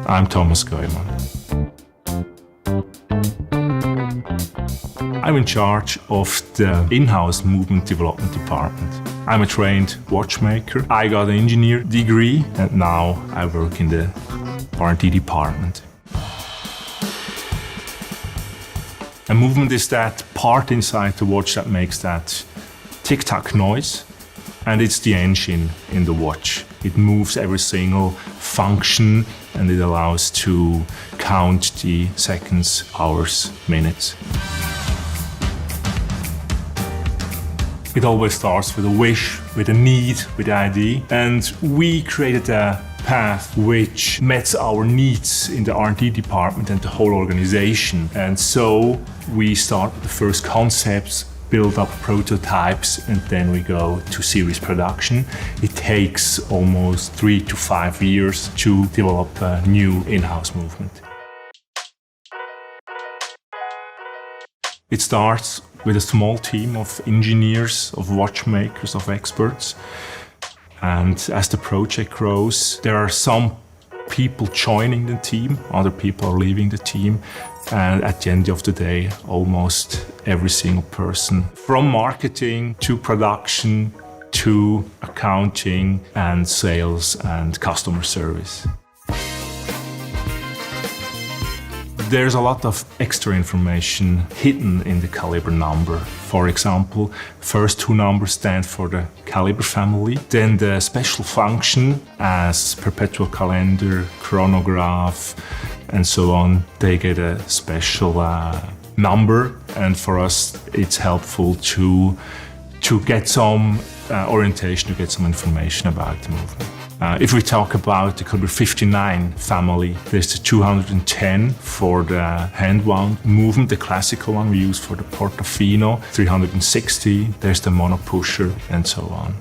I'm Thomas Goeman. I'm in charge of the in-house movement development department. I'm a trained watchmaker. I got an engineer degree and now I work in the R&D department. A movement is that part inside the watch that makes that tick-tock noise, and it's the engine in the watch. It moves every single function and it allows to count the seconds, hours, minutes. It always starts with a wish, with a need, with an idea, and we created a path which met our needs in the R&D department and the whole organization. And so we start with the first concepts, build up prototypes, and then we go to series production. It takes almost 3 to 5 years to develop a new in-house movement. It starts with a small team of engineers, of watchmakers, of experts. And as the project grows, there are some people joining the team, other people are leaving the team. And at the end of the day, almost every single person, from marketing to production to accounting and sales and customer service. There's a lot of extra information hidden in the caliber number. For example, first 2 numbers stand for the caliber family. Then the special function as Perpetual calendar, Chronograph, and so on, they get a special number. And for us, it's helpful to get some orientation, to get some information about the movement. If we talk about the caliber 59 family, there's the 210 for the hand-wound movement, the classical one we use for the Portofino, 360, there's the mono pusher, and so on.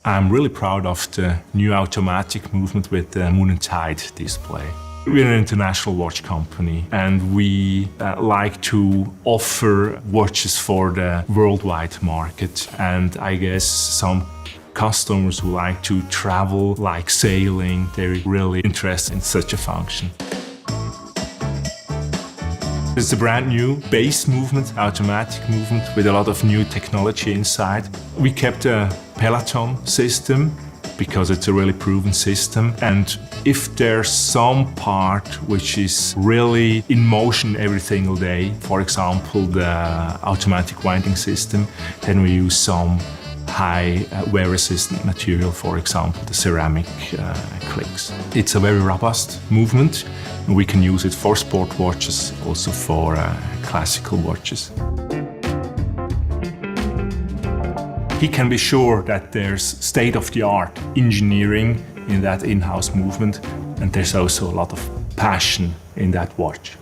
I'm really proud of the new automatic movement with the Moon and Tide display. We're an international watch company and we like to offer watches for the worldwide market. And I guess some customers who like to travel, like sailing, they're really interested in such a function. It's a brand new base movement, automatic movement with a lot of new technology inside. We kept a peloton system because it's a really proven system. And if there's some part which is really in motion every single day, for example, the automatic winding system, then we use some high wear-resistant material, for example, the ceramic clicks. It's a very robust movement. We can use it for sport watches, also for classical watches. He can be sure that there's state-of-the-art engineering in that in-house movement, and there's also a lot of passion in that watch.